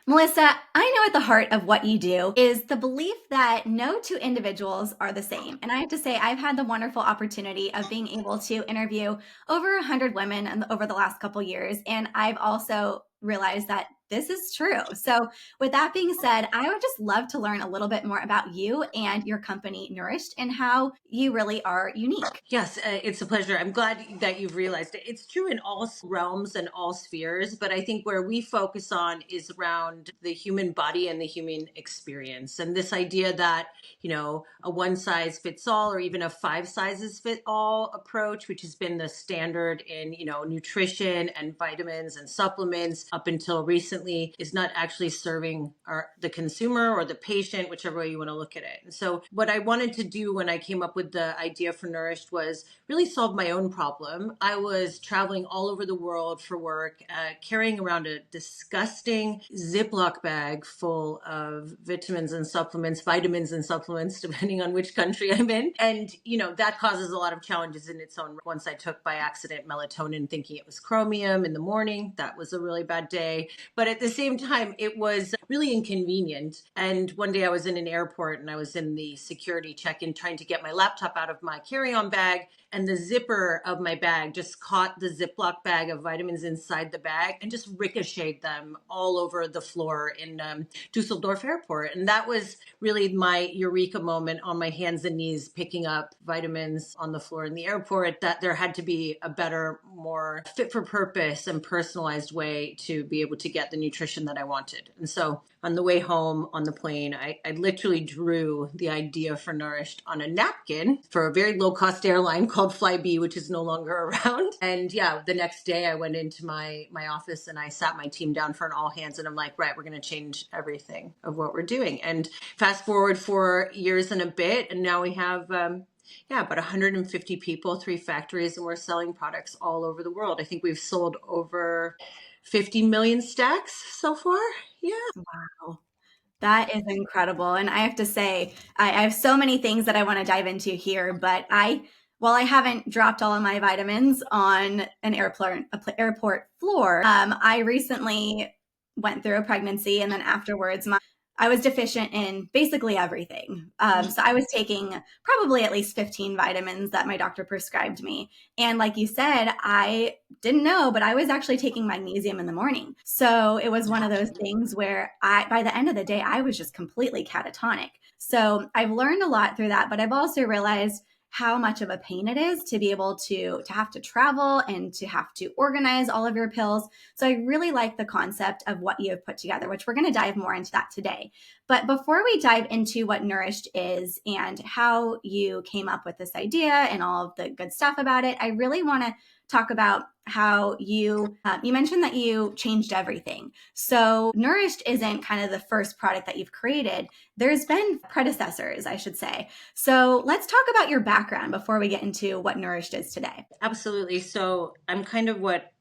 Melissa, I know at the heart of what you do is the belief that no two individuals are the same. And I have to say, I've had the wonderful opportunity of being able to interview over 100 women over the last couple years. And I've also realized that this is true. So, with that being said, I would just love to learn a little bit more about you and your company, Nourished, and how you really are unique. Yes, it's a pleasure. I'm glad that you've realized it. It's true in all realms and all spheres, but I think where we focus on is around the human body and the human experience. And this idea that, a one size fits all or even a five sizes fit all approach, which has been the standard in, nutrition and vitamins and supplements up until recently, is not actually serving the consumer or the patient, whichever way you want to look at it. And so what I wanted to do when I came up with the idea for Nourished was really solve my own problem. I was traveling all over the world for work, carrying around a disgusting Ziploc bag full of vitamins and supplements, depending on which country I'm in. And, that causes a lot of challenges in its own. Once I took by accident melatonin thinking it was chromium in the morning. That was a really bad day. But at the same time, it was really inconvenient. And one day I was in an airport and I was in the security check-in trying to get my laptop out of my carry-on bag, and the zipper of my bag just caught the Ziploc bag of vitamins inside the bag and just ricocheted them all over the floor in Dusseldorf Airport. And that was really my eureka moment, on my hands and knees picking up vitamins on the floor in the airport, that there had to be a better, more fit for purpose and personalized way to be able to get the nutrition that I wanted. And so on the way home on the plane, I literally drew the idea for Nourished on a napkin for a very low cost airline called Flybe, which is no longer around. And yeah, the next day I went into my office and I sat my team down for an all hands, and I'm like, right, we're going to change everything of what we're doing. And fast forward 4 years and a bit, and now we have about 150 people, 3 factories, and we're selling products all over the world. I think we've sold over 50 million stacks so far. Yeah. Wow. That is incredible. And I have to say, I have so many things that I want to dive into here, but while I haven't dropped all of my vitamins on an airport floor, I recently went through a pregnancy, and then afterwards, I was deficient in basically everything. So I was taking probably at least 15 vitamins that my doctor prescribed me. And like you said, I didn't know, but I was actually taking magnesium in the morning. So it was one of those things where by the end of the day, I was just completely catatonic. So I've learned a lot through that, but I've also realized how much of a pain it is to be able to have to travel and to have to organize all of your pills. So I really like the concept of what you have put together, which we're going to dive more into that today. But before we dive into what Nourished is and how you came up with this idea and all of the good stuff about it, I really want to talk about how you mentioned that you changed everything. So Nourished isn't kind of the first product that you've created. There's been predecessors, I should say. So let's talk about your background before we get into what Nourished is today. Absolutely. So I'm kind of what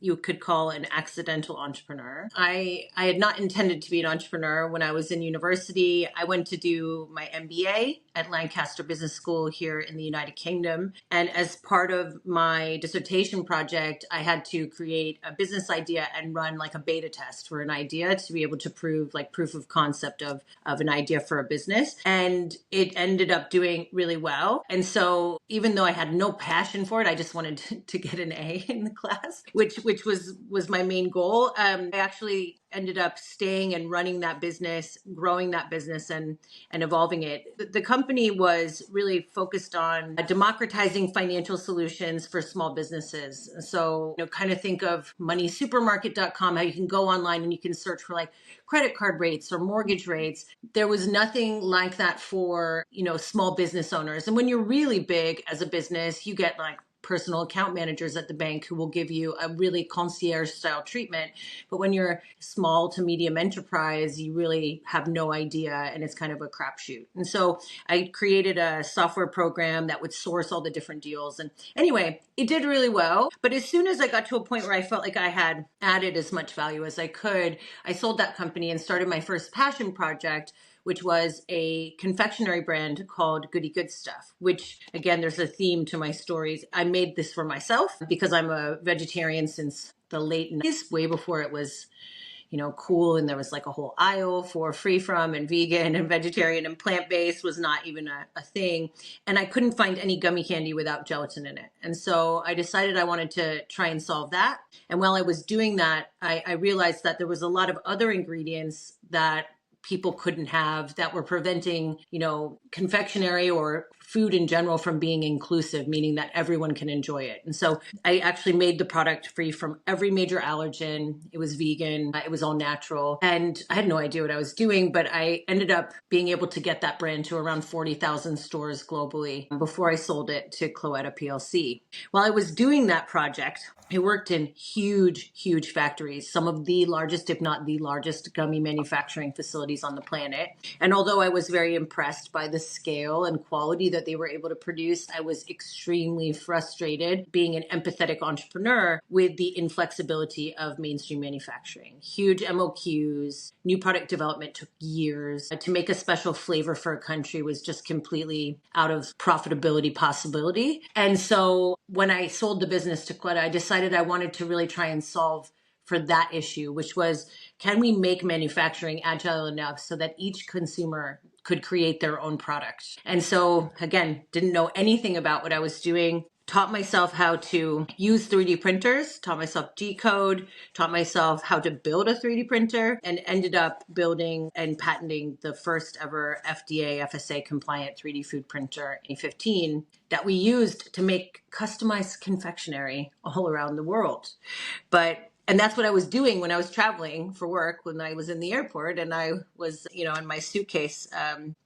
you could call an accidental entrepreneur. I had not intended to be an entrepreneur when I was in university. I went to do my MBA at Lancaster Business School here in the United Kingdom. And as part of my dissertation project, I had to create a business idea and run like a beta test for an idea to be able to prove like proof of concept of an idea for a business. And it ended up doing really well. And so even though I had no passion for it, I just wanted to get an A in the class, which was my main goal. I actually ended up staying and running that business, growing that business, and evolving it. The company was really focused on democratizing financial solutions for small businesses. So, kind of think of moneysupermarket.com, how you can go online and you can search for like credit card rates or mortgage rates. There was nothing like that for, small business owners. And when you're really big as a business, you get like personal account managers at the bank who will give you a really concierge style treatment. But when you're small to medium enterprise, you really have no idea, and it's kind of a crapshoot. And so I created a software program that would source all the different deals. And anyway, it did really well. But as soon as I got to a point where I felt like I had added as much value as I could, I sold that company and started my first passion project, which was a confectionery brand called Goody Good Stuff, which again, there's a theme to my stories. I made this for myself because I'm a vegetarian since the late 90s, way before it was cool. And there was like a whole aisle for free from and vegan and vegetarian, and plant-based was not even a thing. And I couldn't find any gummy candy without gelatin in it. And so I decided I wanted to try and solve that. And while I was doing that, I realized that there was a lot of other ingredients that people couldn't have, that were preventing, confectionery or food in general from being inclusive, meaning that everyone can enjoy it. And so I actually made the product free from every major allergen. It was vegan, it was all natural. And I had no idea what I was doing, but I ended up being able to get that brand to around 40,000 stores globally before I sold it to Cloetta PLC. While I was doing that project, I worked in huge, huge factories, some of the largest, if not the largest, gummy manufacturing facilities on the planet. And although I was very impressed by the scale and quality that they were able to produce, I was extremely frustrated being an empathetic entrepreneur with the inflexibility of mainstream manufacturing. Huge MOQs, new product development took years. To make a special flavor for a country was just completely out of profitability possibility. And so when I sold the business to Cloetta, I decided I wanted to really try and solve for that issue, which was, can we make manufacturing agile enough so that each consumer could create their own product? And so, again, didn't know anything about what I was doing. Taught myself how to use 3D printers, taught myself G-code, taught myself how to build a 3D printer, and ended up building and patenting the first ever FDA FSA compliant 3D food printer in 2015 that we used to make customized confectionery all around the world. And that's what I was doing when I was traveling for work, when I was in the airport and I was, in my suitcase,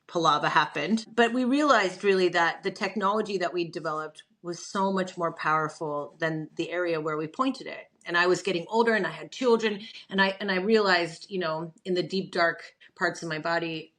Palava happened. But we realized really that the technology that we developed was so much more powerful than the area where we pointed it. And I was getting older and I had children, and I realized, in the deep, dark parts of my body,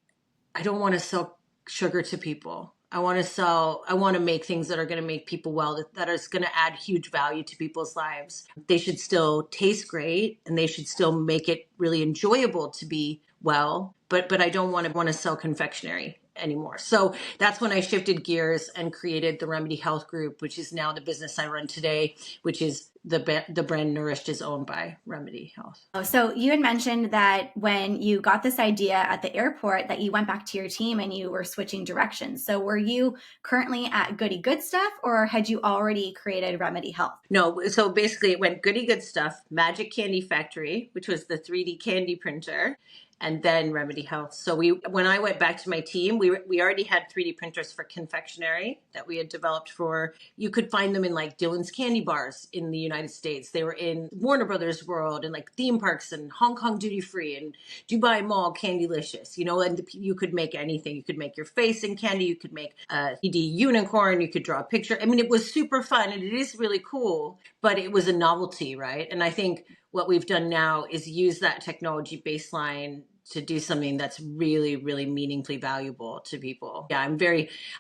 I don't want to sell sugar to people. I want to make things that are going to make people well, that is going to add huge value to people's lives. They should still taste great and they should still make it really enjoyable to be well, but I don't want to sell confectionery anymore. So that's when I shifted gears and created the Remedy Health Group, which is now the business I run today, which is the brand Nourished is owned by Remedy Health. So you had mentioned that when you got this idea at the airport that you went back to your team and you were switching directions. So were you currently at Goody Good Stuff, or had you already created Remedy Health? No. So basically it went Goody Good Stuff, Magic Candy Factory, which was the 3D candy printer, and then Remedy Health. So when I went back to my team, we already had 3D printers for confectionery that we had developed for, you could find them in like Dylan's Candy Bars in the United States. They were in Warner Brothers World and like theme parks and Hong Kong Duty Free and Dubai Mall Candylicious, and you could make anything. You could make your face in candy. You could make a 3D unicorn. You could draw a picture. I mean, it was super fun and it is really cool, but it was a novelty, right? And I think what we've done now is use that technology baseline to do something that's really, really meaningfully valuable to people. Yeah,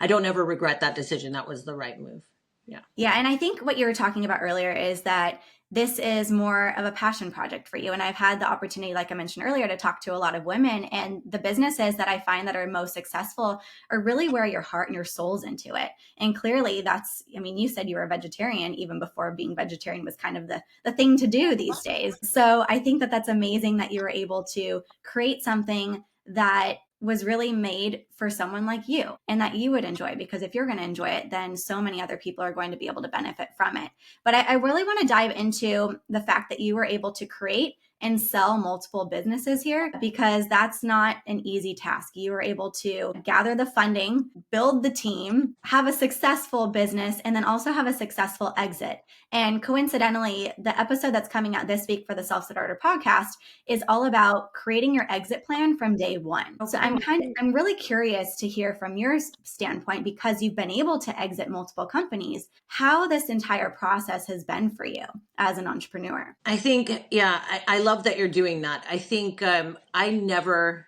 I don't ever regret that decision. That was the right move. Yeah. Yeah. And I think what you were talking about earlier is that this is more of a passion project for you. And I've had the opportunity, like I mentioned earlier, to talk to a lot of women, and the businesses that I find that are most successful are really where your heart and your soul's into it. And clearly you said you were a vegetarian even before being vegetarian was kind of the thing to do these days. So I think that that's amazing that you were able to create something that was really made for someone like you and that you would enjoy, because if you're going to enjoy it, then so many other people are going to be able to benefit from it. But I really want to dive into the fact that you were able to create and sell multiple businesses here, because that's not an easy task. You were able to gather the funding, build the team, have a successful business, and then also have a successful exit. And coincidentally, the episode that's coming out this week for the Self-Starter podcast is all about creating your exit plan from day one. So I'm really curious to hear from your standpoint, because you've been able to exit multiple companies, how this entire process has been for you as an entrepreneur. I think, yeah, I love that you're doing that. I think I never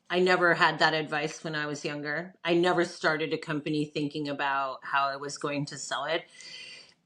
had that advice when I was younger. I never started a company thinking about how I was going to sell it.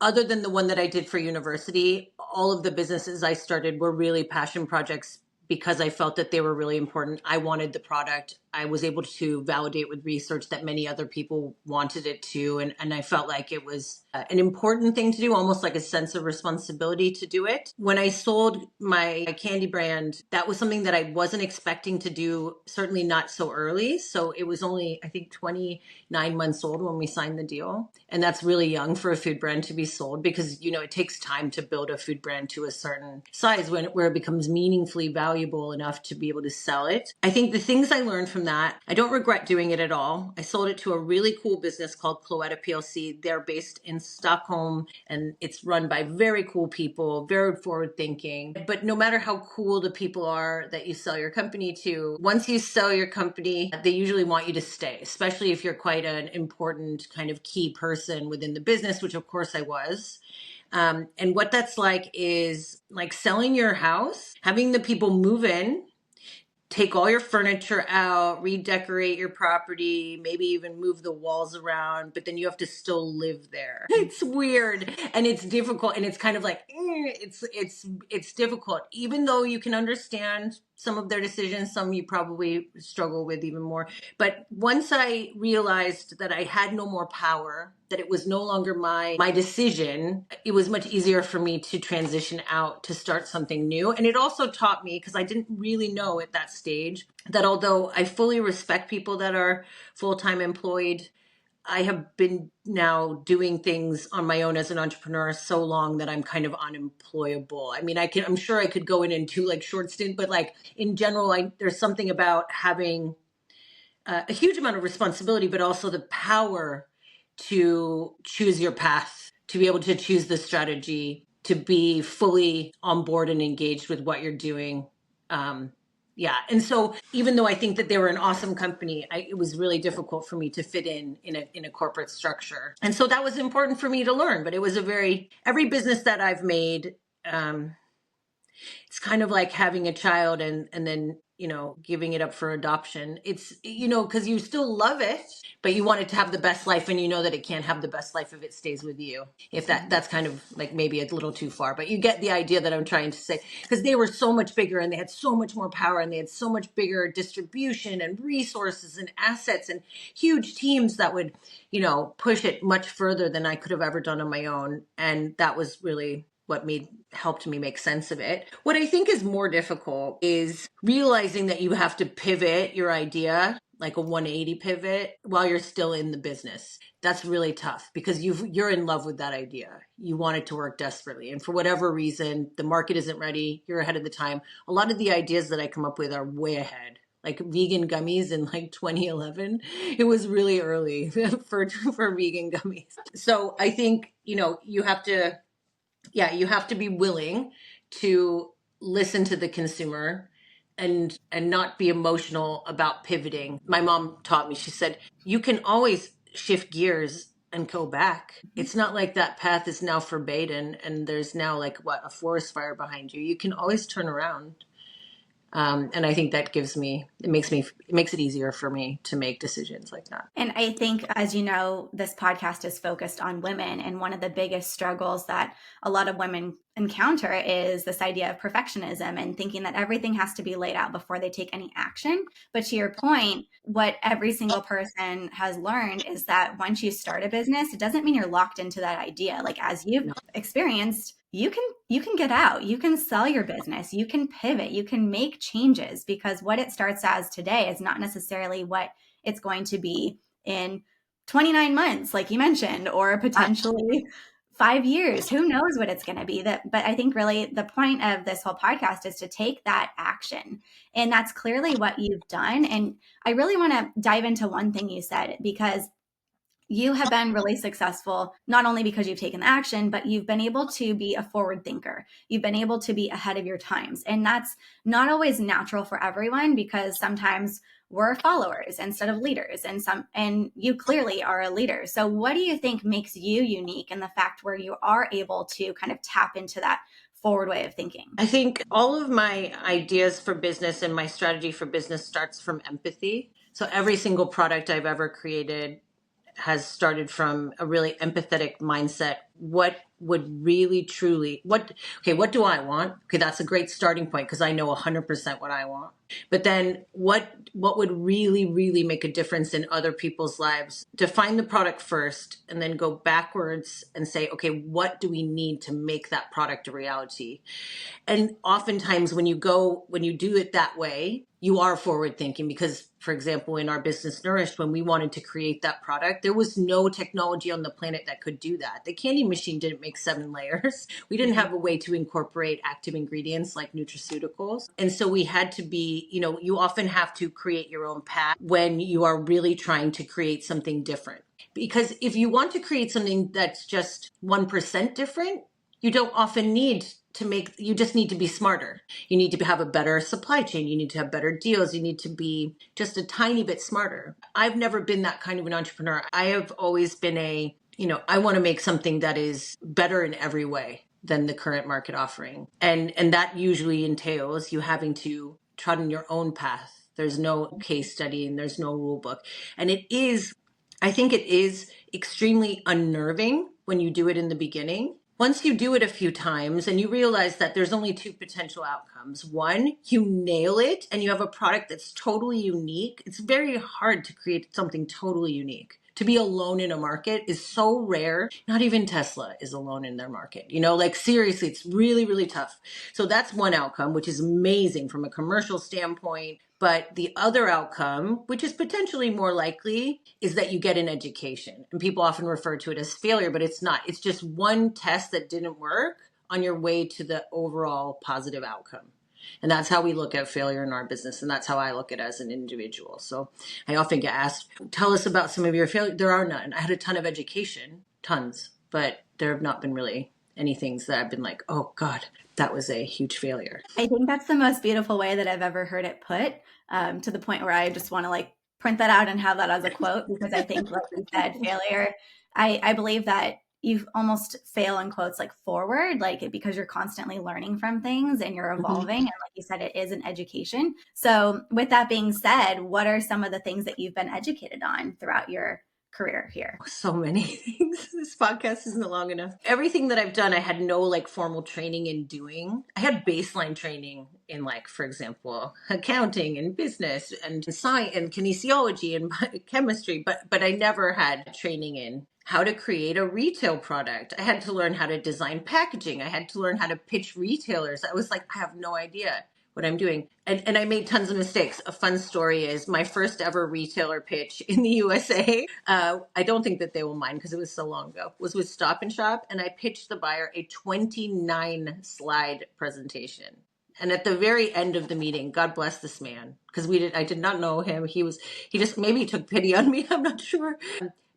Other than the one that I did for university, all of the businesses I started were really passion projects because I felt that they were really important. I wanted the product. I was able to validate with research that many other people wanted it to. And I felt like it was an important thing to do, almost like a sense of responsibility to do it. When I sold my candy brand, that was something that I wasn't expecting to do, certainly not so early. So it was only, I think, 29 months old when we signed the deal. And that's really young for a food brand to be sold because, it takes time to build a food brand to a certain size where it becomes meaningfully valuable enough to be able to sell it. I think the things I learned from that, I don't regret doing it at all. I sold it to a really cool business called Cloetta PLC. They're based in Stockholm and it's run by very cool people, very forward thinking. But no matter how cool the people are that you sell your company to, once you sell your company, they usually want you to stay, especially if you're quite an important kind of key person within the business, which of course I was. And what that's like is like selling your house, having the people move in, take all your furniture out, redecorate your property, maybe even move the walls around, but then you have to still live there. It's weird and it's difficult and it's kind of like it's difficult. Even though you can understand some of their decisions, some you probably struggle with even more. But once I realized that I had no more power, that it was no longer my decision, it was much easier for me to transition out to start something new. And it also taught me, because I didn't really know at that stage, that although I fully respect people that are full-time employed, I have been now doing things on my own as an entrepreneur so long that I'm kind of unemployable. I mean, I'm sure I could go in and do like short stint, but like in general, there's something about having a huge amount of responsibility, but also the power to choose your path, to be able to choose the strategy, to be fully on board and engaged with what you're doing. Yeah. And so even though I think that they were an awesome company, it was really difficult for me to fit in a corporate structure. And so that was important for me to learn, but it was every business that I've made, it's kind of like having a child and then giving it up for adoption. It's because you still love it, but you want it to have the best life, and you know that it can't have the best life if it stays with you. If that's kind of like maybe a little too far, but you get the idea that I'm trying to say, because they were so much bigger and they had so much more power and they had so much bigger distribution and resources and assets and huge teams that would push it much further than I could have ever done on my own. And that was really what helped me make sense of it. What I think is more difficult is realizing that you have to pivot your idea, like a 180 pivot, while you're still in the business. That's really tough because you're in love with that idea. You want it to work desperately. And for whatever reason, the market isn't ready. You're ahead of the time. A lot of the ideas that I come up with are way ahead. Like vegan gummies in like 2011, it was really early for vegan gummies. So I think, you have to be willing to listen to the consumer and not be emotional about pivoting. My mom taught me, she said, you can always shift gears and go back. It's not like that path is now forbidden and there's now like a forest fire behind you. You can always turn around. And I think that it makes it easier for me to make decisions like that. And I think, as you know, this podcast is focused on women. And one of the biggest struggles that a lot of women encounter is this idea of perfectionism and thinking that everything has to be laid out before they take any action. But to your point, what every single person has learned is that once you start a business, it doesn't mean you're locked into that idea. Like as you've experienced, you can get out, you can sell your business, you can pivot, you can make changes, because what it starts as today is not necessarily what it's going to be in 29 months, like you mentioned, or potentially 5 years. Who knows what it's going to be? But I think really the point of this whole podcast is to take that action. And that's clearly what you've done. And I really want to dive into one thing you said, because you have been really successful, not only because you've taken the action, but you've been able to be a forward thinker. You've been able to be ahead of your times. And that's not always natural for everyone, because sometimes we're followers instead of leaders. And you clearly are a leader. So what do you think makes you unique in the fact where you are able to kind of tap into that forward way of thinking? I think all of my ideas for business and my strategy for business starts from empathy. So every single product I've ever created has started from a really empathetic mindset. What would really truly, what do I want? Okay, that's a great starting point because I know 100% what I want. But then what would really, really make a difference in other people's lives? Define the product first and then go backwards and say, okay, what do we need to make that product a reality? And oftentimes when you do it that way, you are forward thinking because, for example, in our business Nourished, when we wanted to create that product, there was no technology on the planet that could do that. The candy machine didn't make 7 layers. We didn't have a way to incorporate active ingredients like nutraceuticals. And so we had to be, you often have to create your own path when you are really trying to create something different. Because if you want to create something that's just 1% different, you don't often need to you just need to be smarter. You need to have a better supply chain. You need to have better deals. You need to be just a tiny bit smarter. I've never been that kind of an entrepreneur. I have always been I want to make something that is better in every way than the current market offering. And that usually entails you having to trot in your own path. There's no case study and there's no rule book. And I think it is extremely unnerving when you do it in the beginning. Once you do it a few times and you realize that there's only 2 potential outcomes. One, you nail it and you have a product that's totally unique. It's very hard to create something totally unique. To be alone in a market is so rare. Not even Tesla is alone in their market. Seriously, it's really, really tough. So that's one outcome, which is amazing from a commercial standpoint. But the other outcome, which is potentially more likely, is that you get an education. And people often refer to it as failure, but it's not. It's just one test that didn't work on your way to the overall positive outcome. And that's how we look at failure in our business. And that's how I look at it as an individual. So I often get asked, tell us about some of your failures. There are none. I had a ton of education, tons, but there have not been really any things that I've been like, oh God, that was a huge failure. I think that's the most beautiful way that I've ever heard it put, to the point where I just want to print that out and have that as a quote, because I think, like you said, failure, I believe that you almost fail in quotes forward, because you're constantly learning from things and you're evolving. And like you said, it is an education. So with that being said, what are some of the things that you've been educated on throughout your career here? So many things. This podcast isn't long enough. Everything that I've done, I had no formal training in doing. I had baseline training in for example, accounting and business and science and kinesiology and chemistry, but I never had training in how to create a retail product. I had to learn how to design packaging. I had to learn how to pitch retailers. I was like, I have no idea what I'm doing. And I made tons of mistakes. A fun story is my first ever retailer pitch in the USA. I don't think that they will mind because it was so long ago, was with Stop and Shop. And I pitched the buyer a 29 slide presentation. And at the very end of the meeting, God bless this man, because I did not know him. He just maybe took pity on me. I'm not sure.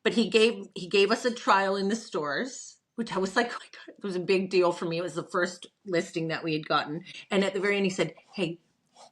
But he gave us a trial in the stores, which I was like, oh my God, it was a big deal for me. It was the first listing that we had gotten. And at the very end, he said, hey,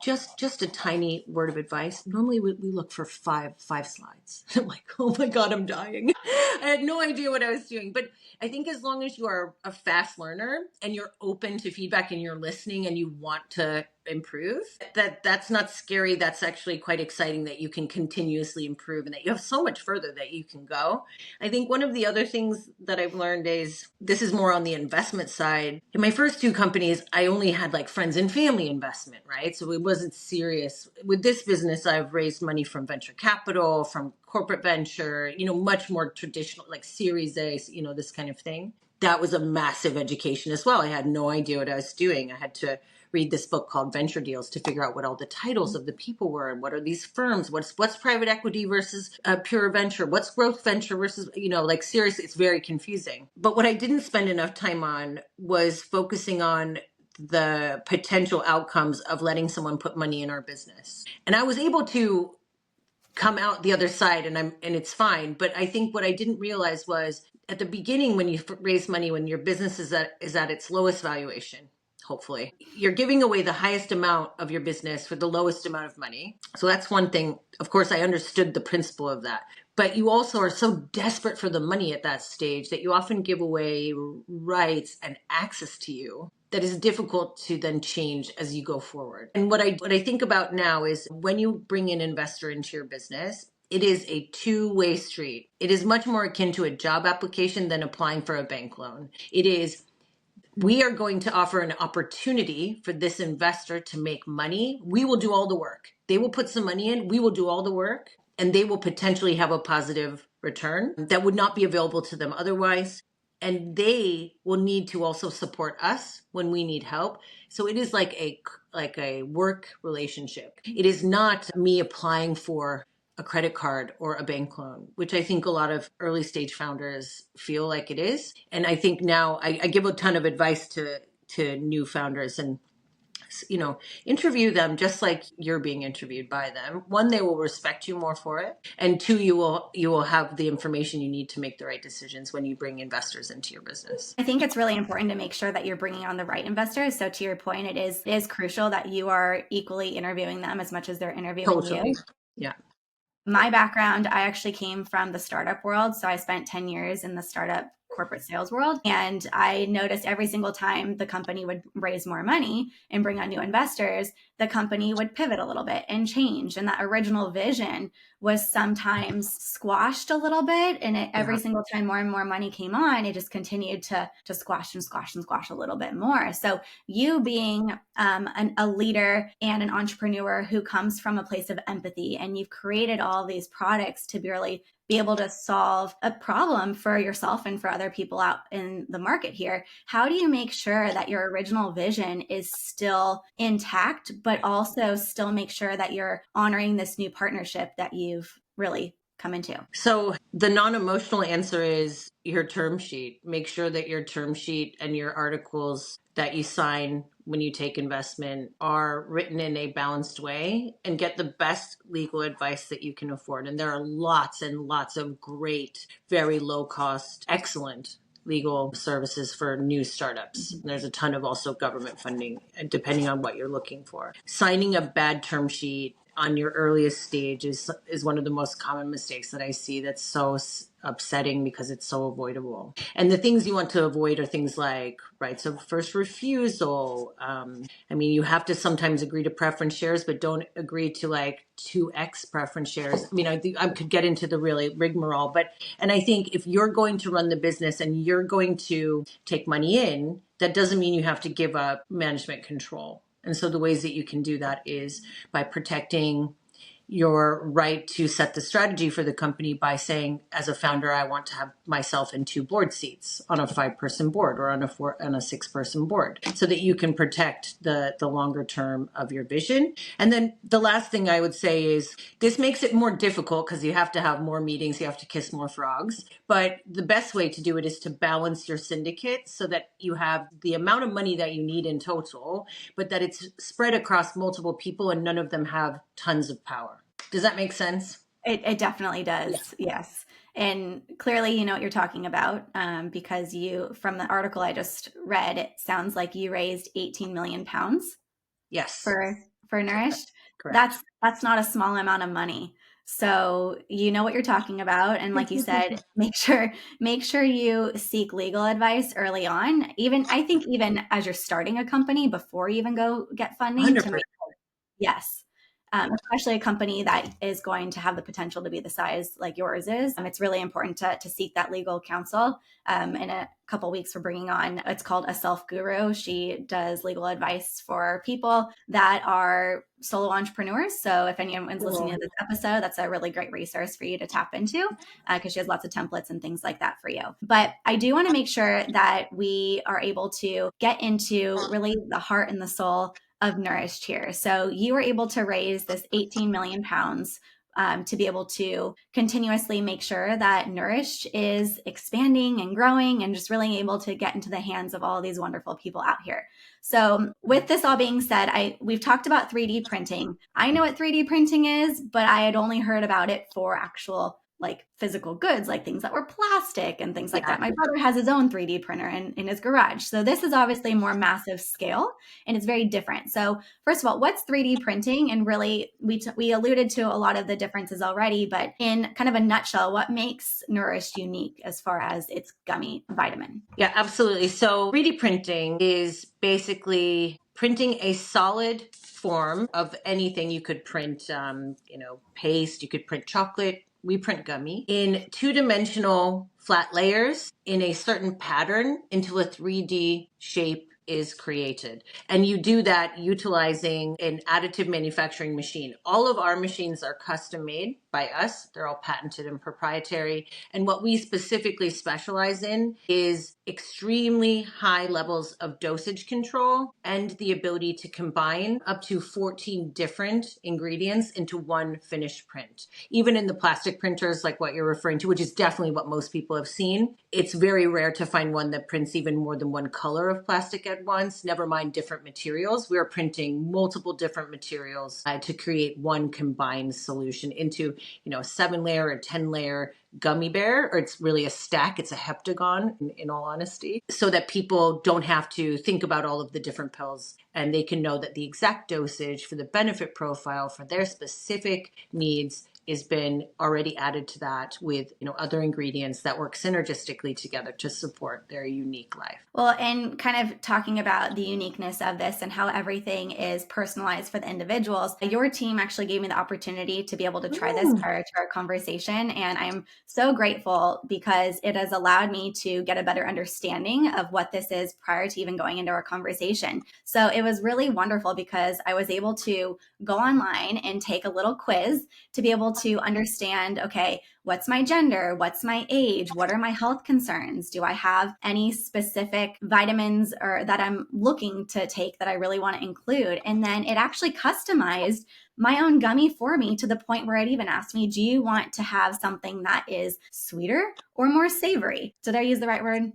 just a tiny word of advice. Normally we look for five slides. I'm like, oh my God, I'm dying. I had no idea what I was doing. But I think as long as you are a fast learner and you're open to feedback and you're listening and you want to improve, that's not scary. That's actually quite exciting that you can continuously improve and that you have so much further that you can go. I think one of the other things that I've learned is, this is more on the investment side. In my first 2 companies, I only had friends and family investment, right? So it wasn't serious. With this business, I've raised money from venture capital, from corporate venture, much more traditional, Series A, this kind of thing. That was a massive education as well. I had no idea what I was doing. I had to read this book called Venture Deals to figure out what all the titles of the people were and what are these firms, what's private equity versus pure venture, what's growth venture versus, seriously, it's very confusing. But what I didn't spend enough time on was focusing on the potential outcomes of letting someone put money in our business. And I was able to come out the other side and it's fine. But I think what I didn't realize was at the beginning, when you raise money, when your business is at its lowest valuation, hopefully, you're giving away the highest amount of your business for the lowest amount of money. So that's one thing. Of course, I understood the principle of that. But you also are so desperate for the money at that stage that you often give away rights and access to you that is difficult to then change as you go forward. And what I think about now is when you bring an investor into your business, it is a two-way street. It is much more akin to a job application than applying for a bank loan. It is, we are going to offer an opportunity for this investor to make money. We will do all the work. They will put some money in, we will do all the work, and they will potentially have a positive return that would not be available to them otherwise. And they will need to also support us when we need help. So it is like a work relationship. It is not me applying for a credit card or a bank loan, which I think a lot of early stage founders feel like it is. And I think now I give a ton of advice to new founders, and interview them just like you're being interviewed by them. One, they will respect you more for it, and two, you will have the information you need to make the right decisions when you bring investors into your business. I think it's really important to make sure that you're bringing on the right investors. So to your point, it is crucial that you are equally interviewing them as much as they're interviewing Totally. you. Yeah. My background, I actually came from the startup world. So I spent 10 years in the startup corporate sales world. And I noticed every single time the company would raise more money and bring on new investors, the company would pivot a little bit and change. And that original vision was sometimes squashed a little bit. And every Yeah. single time more and more money came on, it just continued to squash and squash and squash a little bit more. So you being a leader and an entrepreneur who comes from a place of empathy, and you've created all these products to really be able to solve a problem for yourself and for other people out in the market here. How do you make sure that your original vision is still intact, but also still make sure that you're honoring this new partnership that you've really come into? So the non-emotional answer is your term sheet. Make sure that your term sheet and your articles that you sign when you take investment are written in a balanced way, and get the best legal advice that you can afford. And there are lots and lots of great, very low cost, excellent legal services for new startups. There's a ton of also government funding, depending on what you're looking for. Signing a bad term sheet on your earliest stage is one of the most common mistakes that I see, that's so upsetting because it's so avoidable. And the things you want to avoid are things like rights of first refusal. You have to sometimes agree to preference shares, but don't agree to like 2x preference shares. I could get into the really rigmarole, and I think if you're going to run the business and you're going to take money in, that doesn't mean you have to give up management control. And so the ways that you can do that is by protecting your right to set the strategy for the company by saying, as a founder, I want to have myself in 2 board seats on a 5-person board or on a 6-person board, so that you can protect the longer term of your vision. And then the last thing I would say is, this makes it more difficult because you have to have more meetings, you have to kiss more frogs. But the best way to do it is to balance your syndicate so that you have the amount of money that you need in total, but that it's spread across multiple people and none of them have tons of power. Does that make sense? It definitely Yeah. does. Yes. And clearly, you know what you're talking about, because from the article I just read, it sounds like you raised 18 million pounds Yes. for Nourished. Correct. That's not a small amount of money. So you know what you're talking about. And like you said, make sure you seek legal advice early on. I think even as you're starting a company, before you even go get funding, to 100%. make yes. Especially a company that is going to have the potential to be the size like yours is. It's really important to seek that legal counsel. In a couple weeks, we're bringing on, it's called a self guru. She does legal advice for people that are solo entrepreneurs. So if anyone's listening to Cool. this episode, that's a really great resource for you to tap into, because she has lots of templates and things like that for you. But I do want to make sure that we are able to get into really the heart and the soul of Nourished here. So you were able to raise this 18 million pounds to be able to continuously make sure that Nourished is expanding and growing and just really able to get into the hands of all these wonderful people out here. So with this all being said, we've talked about 3D printing. I know what 3D printing is, but I had only heard about it for actual like physical goods, like things that were plastic and things like Yeah. that. My brother has his own 3D printer in his garage. So this is obviously more massive scale and it's very different. So first of all, what's 3D printing? And really, we alluded to a lot of the differences already, but in kind of a nutshell, what makes Nourished unique as far as its gummy vitamin? Yeah, absolutely. So 3D printing is basically printing a solid form of anything. You could print, paste, you could print chocolate. We print gummy in two-dimensional flat layers in a certain pattern until a 3D shape is created. And you do that utilizing an additive manufacturing machine. All of our machines are custom made by us. They're all patented and proprietary. And what we specifically specialize in is extremely high levels of dosage control and the ability to combine up to 14 different ingredients into one finished print. Even in the plastic printers, like what you're referring to, which is definitely what most people have seen, it's very rare to find one that prints even more than one color of plastic at once, never mind different materials. We're printing multiple different materials to create one combined solution into, a 7-layer or 10-layer gummy bear, or it's really a stack. It's a heptagon, in all honesty, so that people don't have to think about all of the different pills, and they can know that the exact dosage for the benefit profile for their specific needs has been already added to that with other ingredients that work synergistically together to support their unique life. Well, and kind of talking about the uniqueness of this and how everything is personalized for the individuals, your team actually gave me the opportunity to be able to try this prior to our conversation. And I'm so grateful because it has allowed me to get a better understanding of what this is prior to even going into our conversation. So it was really wonderful because I was able to go online and take a little quiz to be able to understand, okay, what's my gender? What's my age? What are my health concerns? Do I have any specific vitamins or that I'm looking to take that I really want to include? And then it actually customized my own gummy for me to the point where it even asked me, do you want to have something that is sweeter or more savory? Did I use the right word?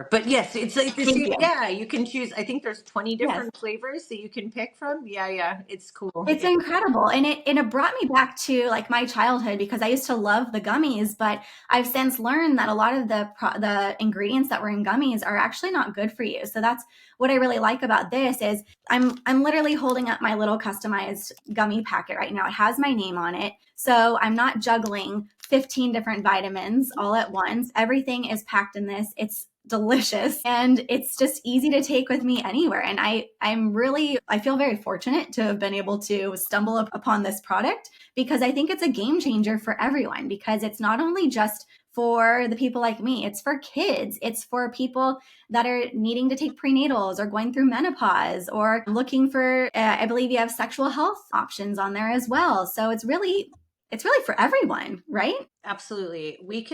But yes, it's like this. Thank you. Yeah, you can choose. I think there's 20 Yes. different flavors that you can pick from. Yeah, it's cool. It's incredible. And it brought me back to like my childhood because I used to love the gummies, but I've since learned that a lot of the ingredients that were in gummies are actually not good for you. So that's what I really like about this is I'm literally holding up my little customized gummy packet right now. It has my name on it. So I'm not juggling 15 different vitamins all at once. Everything is packed in this. It's delicious and it's just easy to take with me anywhere. And I feel very fortunate to have been able to stumble upon this product because I think it's a game changer for everyone because it's not only just for the people like me, it's for kids, it's for people that are needing to take prenatals or going through menopause or looking for I believe you have sexual health options on there as well. So it's really for everyone, right? Absolutely. We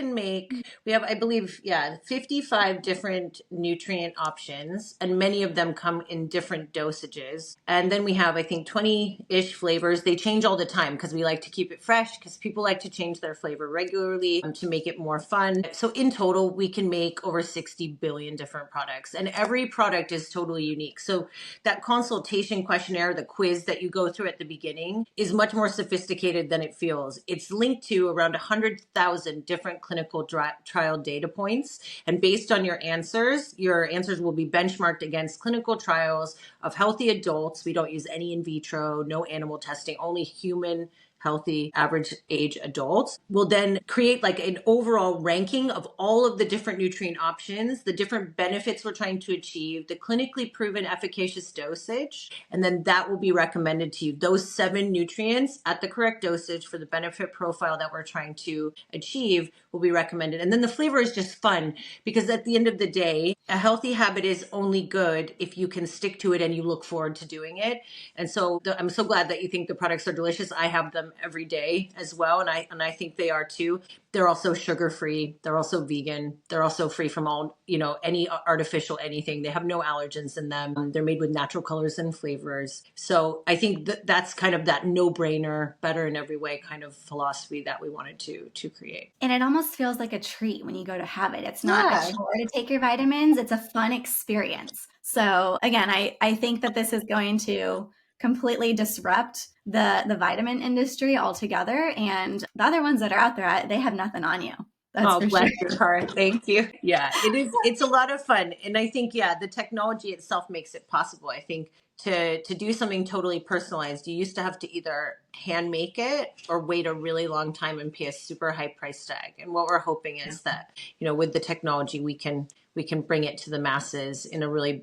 have, I believe, 55 different nutrient options, and many of them come in different dosages. And then we have, I think, 20-ish flavors. They change all the time because we like to keep it fresh because people like to change their flavor regularly to make it more fun. So in total, we can make over 60 billion different products, and every product is totally unique. So that consultation questionnaire, the quiz that you go through at the beginning, is much more sophisticated than it feels. It's linked to around 100,000 different clinical trial data points. And based on your answers will be benchmarked against clinical trials of healthy adults. We don't use any in vitro, no animal testing, only human healthy average age adults. Will then create like an overall ranking of all of the different nutrient options, the different benefits we're trying to achieve, the clinically proven efficacious dosage, and then that will be recommended to you. Those 7 nutrients at the correct dosage for the benefit profile that we're trying to achieve will be recommended. And then the flavor is just fun because at the end of the day, a healthy habit is only good if you can stick to it and you look forward to doing it. And so I'm so glad that you think the products are delicious. I have them every day as well, and I think they are too. They're also sugar-free. They're also vegan. They're also free from all, any artificial anything. They have no allergens in them. They're made with natural colors and flavors. So I think that's kind of that no-brainer, better in every way kind of philosophy that we wanted to create. And it almost feels like a treat when you go to have it. It's not a chore to take your vitamins. It's a fun experience. So again, I think that this is going to completely disrupt the vitamin industry altogether. And the other ones that are out there, they have nothing on you. That's for bless sure. your heart. Thank you. Yeah, it is. It's a lot of fun. And I think, the technology itself makes it possible. I think to do something totally personalized, you used to have to either hand make it or wait a really long time and pay a super high price tag. And what we're hoping is that, with the technology, we can we can bring it to the masses in a really,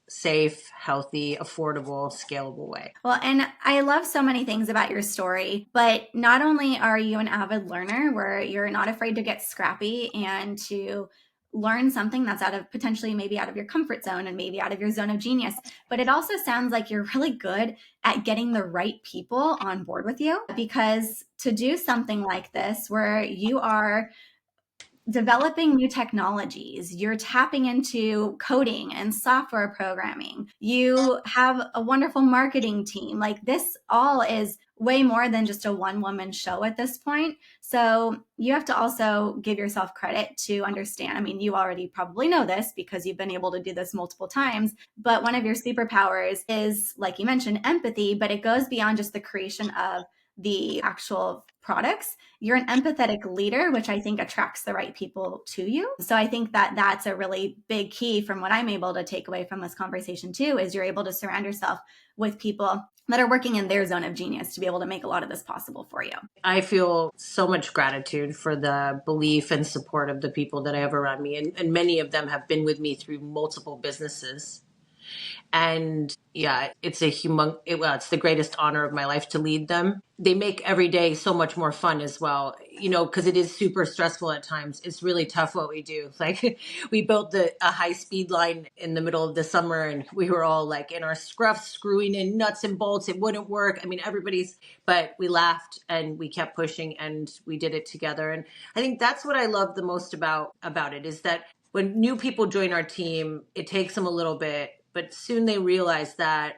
safe, healthy, affordable, scalable way. Well, and I love so many things about your story, but not only are you an avid learner where you're not afraid to get scrappy and to learn something that's out of potentially maybe out of your comfort zone and maybe out of your zone of genius, but it also sounds like you're really good at getting the right people on board with you, because to do something like this where you are developing new technologies, you're tapping into coding and software programming, you have a wonderful marketing team. Like, this all is way more than just a one woman show at this point. So you have to also give yourself credit to understand. I mean, you already probably know this because you've been able to do this multiple times, but one of your superpowers is, like you mentioned, empathy, but it goes beyond just the creation of the actual products. You're an empathetic leader, which I think attracts the right people to you. So I think that that's a really big key from what I'm able to take away from this conversation too, is you're able to surround yourself with people that are working in their zone of genius to be able to make a lot of this possible for you. I feel so much gratitude for the belief and support of the people that I have around me. And many of them have been with me through multiple businesses. And yeah, it's it's the greatest honor of my life to lead them. They make every day so much more fun as well, because it is super stressful at times. It's really tough what we do. Like, we built a high speed line in the middle of the summer, and we were all like in our scruffs, screwing in nuts and bolts. It wouldn't work. I mean, but we laughed and we kept pushing and we did it together. And I think that's what I love the most about it, is that when new people join our team, it takes them a little bit, but soon they realize that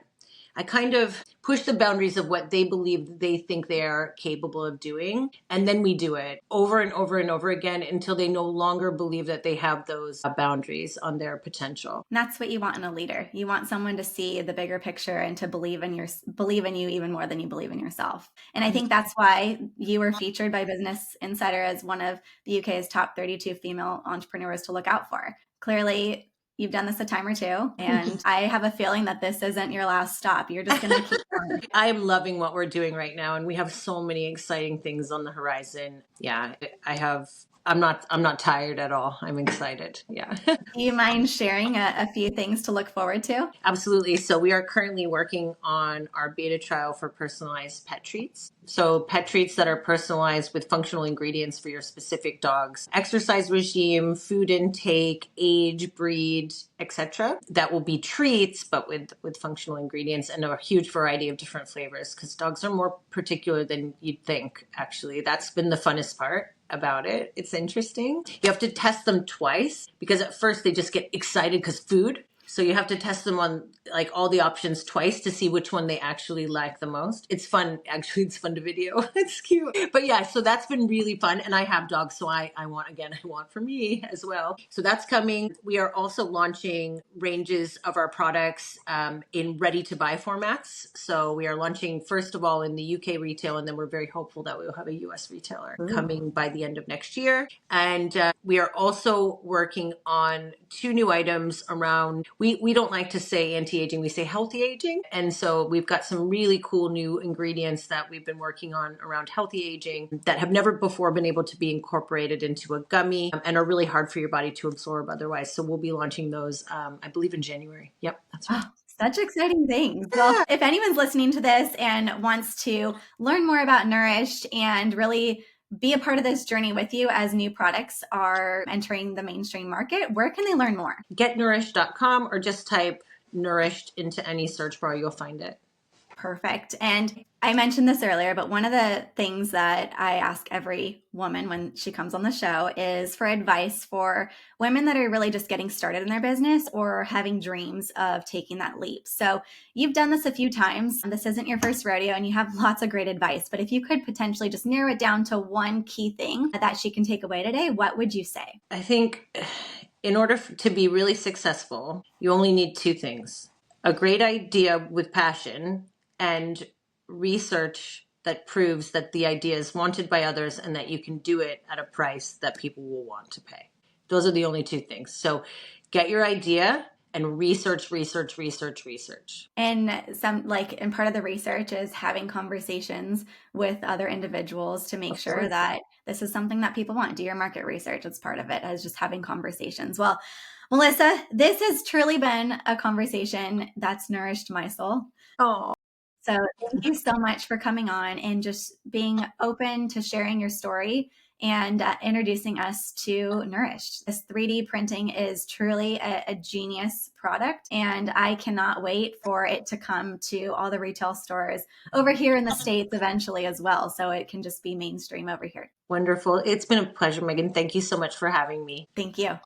I kind of push the boundaries of what they believe they think they are capable of doing. And then we do it over and over and over again until they no longer believe that they have those boundaries on their potential. And that's what you want in a leader. You want someone to see the bigger picture and to believe in you even more than you believe in yourself. And I think that's why you were featured by Business Insider as one of the UK's top 32 female entrepreneurs to look out for. Clearly, you've done this a time or two, and I have a feeling that this isn't your last stop. You're just going to keep going. I am loving what we're doing right now, and we have so many exciting things on the horizon. Yeah, I'm not tired at all. I'm excited. Yeah. Do you mind sharing a few things to look forward to? Absolutely. So we are currently working on our beta trial for personalized pet treats. So pet treats that are personalized with functional ingredients for your specific dog's exercise regime, food intake, age, breed, etc. That will be treats, but with functional ingredients and a huge variety of different flavors, because dogs are more particular than you'd think, actually. That's been the funnest part about it. It's interesting. You have to test them twice, because at first they just get excited because food. So you have to test them on like all the options twice to see which one they actually like the most. It's fun. Actually, it's fun to video. It's cute. But yeah, so that's been really fun. And I have dogs, so I want for me as well. So that's coming. We are also launching ranges of our products in ready to buy formats. So we are launching, first of all, in the UK retail, and then we're very hopeful that we will have a US retailer coming by the end of next year. And we are also working on 2 new items around, we don't like to say anti-aging, we say healthy aging. And so we've got some really cool new ingredients that we've been working on around healthy aging that have never before been able to be incorporated into a gummy and are really hard for your body to absorb otherwise. So we'll be launching those, I believe, in January. Yep, that's right. Oh, such exciting things. Well, if anyone's listening to this and wants to learn more about Nourished and really be a part of this journey with you as new products are entering the mainstream market, where can they learn more? Getnourished.com, or just type Nourished into any search bar, you'll find it. Perfect. And I mentioned this earlier, but one of the things that I ask every woman when she comes on the show is for advice for women that are really just getting started in their business or having dreams of taking that leap. So you've done this a few times. This isn't your first rodeo and you have lots of great advice, but if you could potentially just narrow it down to one key thing that she can take away today, what would you say? I think in order to be really successful, you only need 2 things: a great idea with passion and research that proves that the idea is wanted by others and that you can do it at a price that people will want to pay. Those are the only 2 things. So get your idea and research, research, research, research. And part of the research is having conversations with other individuals to make Of sure course. that this is something that people want. Do your market research. It's part of it, as just having conversations. Well, Melissa, this has truly been a conversation that's nourished my soul. Oh, So thank you so much for coming on and just being open to sharing your story and introducing us to Nourished. This 3D printing is truly a genius product, and I cannot wait for it to come to all the retail stores over here in the States eventually as well, so it can just be mainstream over here. wonderful. It's been a pleasure, Megan. Thank you so much for having me. Thank you.